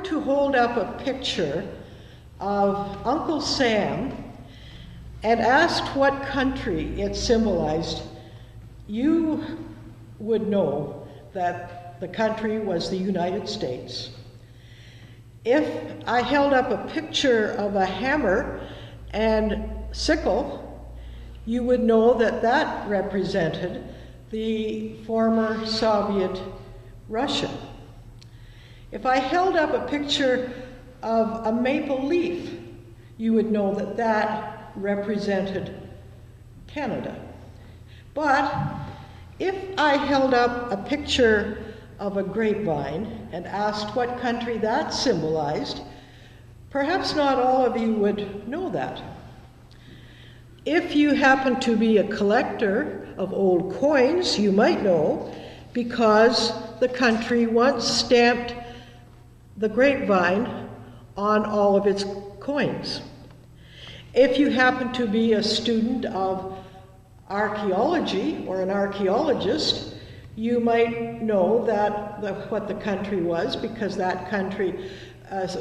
to hold up a picture of Uncle Sam and asked what country it symbolized, you would know that the country was the United States. If I held up a picture of a hammer and sickle, you would know that that represented the former Soviet Russia. If I held up a picture of a maple leaf, you would know that that represented Canada. But if I held up a picture of a grapevine and asked what country that symbolized, perhaps not all of you would know that. If you happen to be a collector of old coins, you might know, because the country once stamped the grapevine on all of its coins. If you happen to be a student of archaeology or an archaeologist, you might know that what the country was, because that country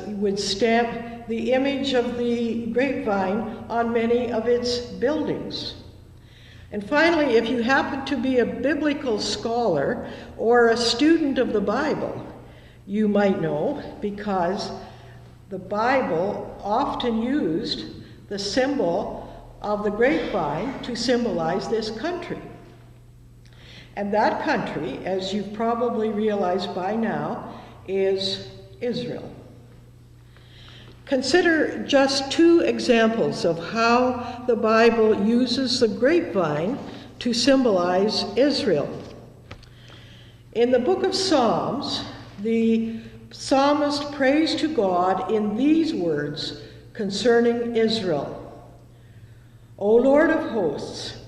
would stamp the image of the grapevine on many of its buildings. And finally, if you happen to be a biblical scholar or a student of the Bible, you might know, because the Bible often used the symbol of the grapevine to symbolize this country. And that country, as you've probably realized by now, is Israel. Consider just two examples of how the Bible uses the grapevine to symbolize Israel. In the book of Psalms, the psalmist prays to God in these words concerning Israel. O Lord of hosts,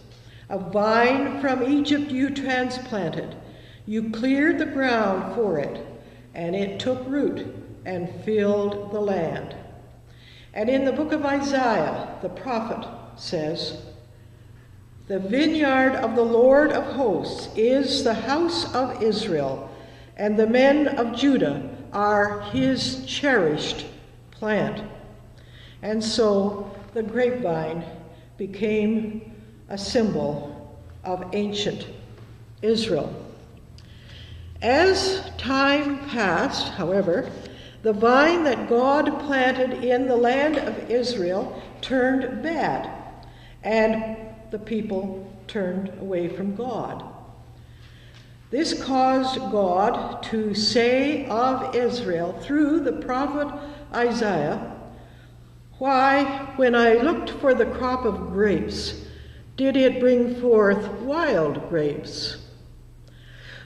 a vine from Egypt you transplanted. You cleared the ground for it, and it took root and filled the land. And in the book of Isaiah, the prophet says, the vineyard of the Lord of hosts is the house of Israel, and the men of Judah are his cherished plant. And so the grapevine became a symbol of ancient Israel. As time passed, however, the vine that God planted in the land of Israel turned bad, and the people turned away from God. This caused God to say of Israel through the prophet Isaiah, why, when I looked for the crop of grapes, did it bring forth wild grapes?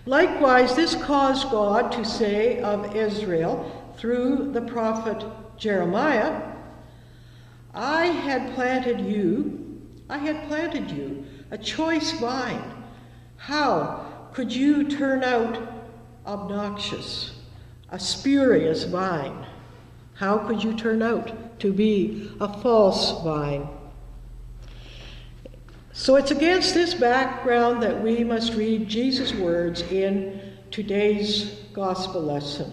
Likewise, this caused God to say of Israel through the prophet Jeremiah, I had planted you, a choice vine. How could you turn out obnoxious, a spurious vine? How could you turn out to be a false vine? So it's against this background that we must read Jesus' words in today's gospel lesson.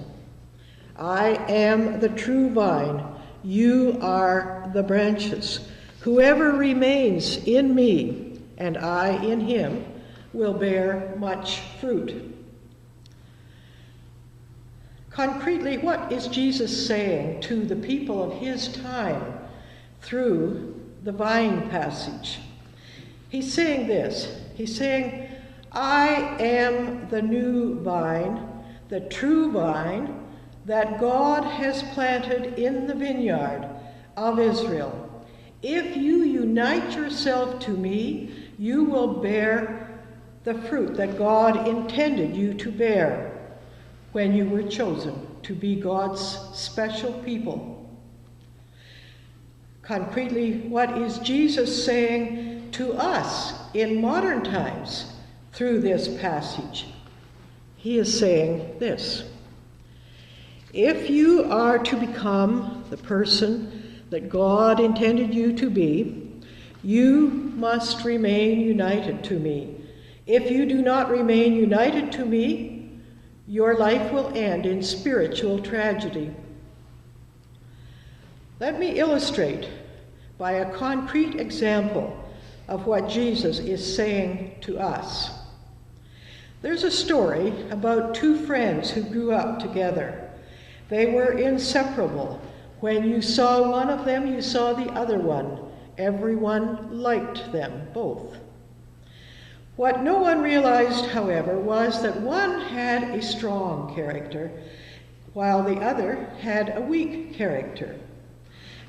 I am the true vine, you are the branches. Whoever remains in me and I in him will bear much fruit. Concretely, what is Jesus saying to the people of his time through the vine passage? He's saying this. He's saying, I am the new vine, the true vine that God has planted in the vineyard of Israel. If you unite yourself to me, you will bear the fruit that God intended you to bear when you were chosen to be God's special people. Concretely, what is Jesus saying to us in modern times through this passage? He is saying this: if you are to become the person that God intended you to be, you must remain united to me. If you do not remain united to me, your life will end in spiritual tragedy. Let me illustrate by a concrete example of what Jesus is saying to us. There's a story about two friends who grew up together. They were inseparable. When you saw one of them, you saw the other one. Everyone liked them both. What no one realized, however, was that one had a strong character, while the other had a weak character.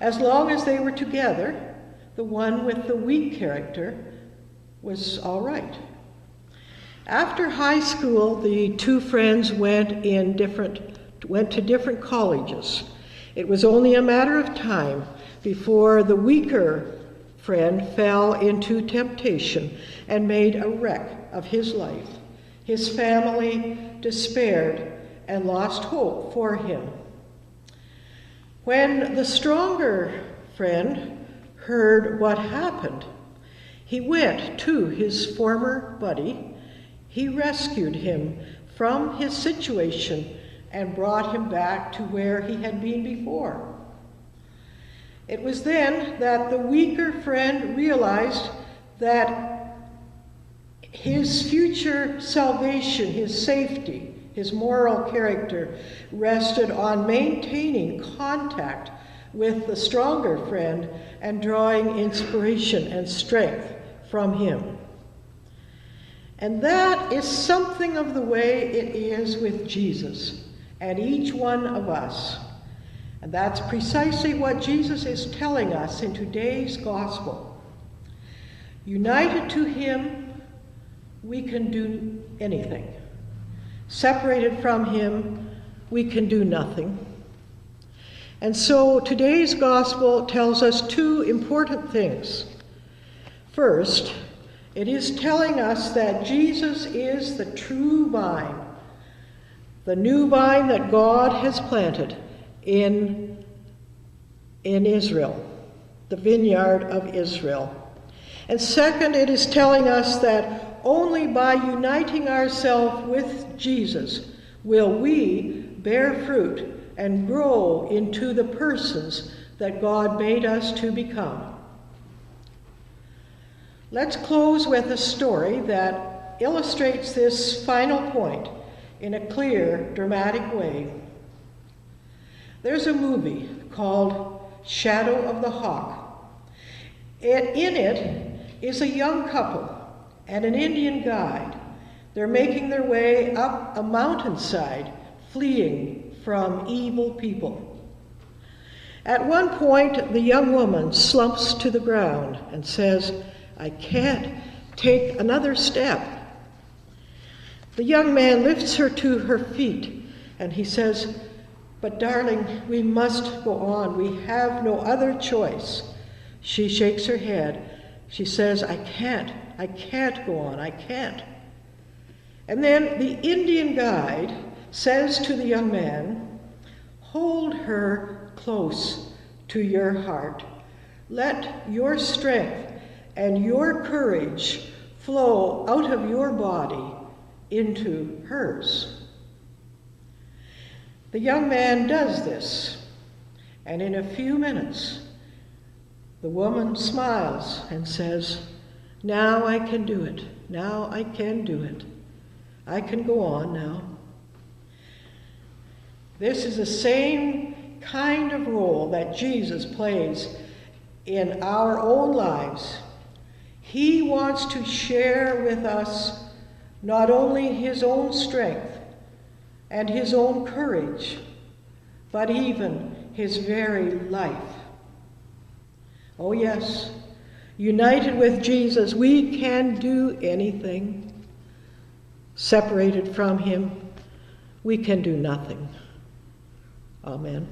As long as they were together, the one with the weak character was all right. After high school, the two friends went to different colleges. It was only a matter of time before the weaker friend fell into temptation and made a wreck of his life. His family despaired and lost hope for him. When the stronger friend heard what happened, he went to his former buddy. He rescued him from his situation and brought him back to where he had been before. It was then that the weaker friend realized that his future salvation, his safety, his moral character rested on maintaining contact with the stronger friend and drawing inspiration and strength from him. And that is something of the way it is with Jesus and each one of us. And that's precisely what Jesus is telling us in today's gospel. United to him, we can do anything. Separated from him, we can do nothing. And so today's gospel tells us two important things. First, it is telling us that Jesus is the true vine, the new vine that God has planted in Israel, the vineyard of Israel. And second, it is telling us that only by uniting ourselves with Jesus will we bear fruit and grow into the persons that God made us to become. Let's close with a story that illustrates this final point in a clear, dramatic way. There's a movie called Shadow of the Hawk. In it is a young couple and an Indian guide. They're making their way up a mountainside, fleeing from evil people. At one point, the young woman slumps to the ground and says, "I can't take another step." The young man lifts her to her feet and he says, "But darling, we must go on. We have no other choice." She shakes her head. She says, I can't go on, I can't." And then the Indian guide says to the young man, "Hold her close to your heart. Let your strength and your courage flow out of your body into hers." The young man does this, and in a few minutes, the woman smiles and says, "Now I can do it. Now I can do it. I can go on now." This is the same kind of role that Jesus plays in our own lives. He wants to share with us not only his own strength and his own courage, but even his very life. Oh yes, united with Jesus, we can do anything. Separated from him, we can do nothing. Amen.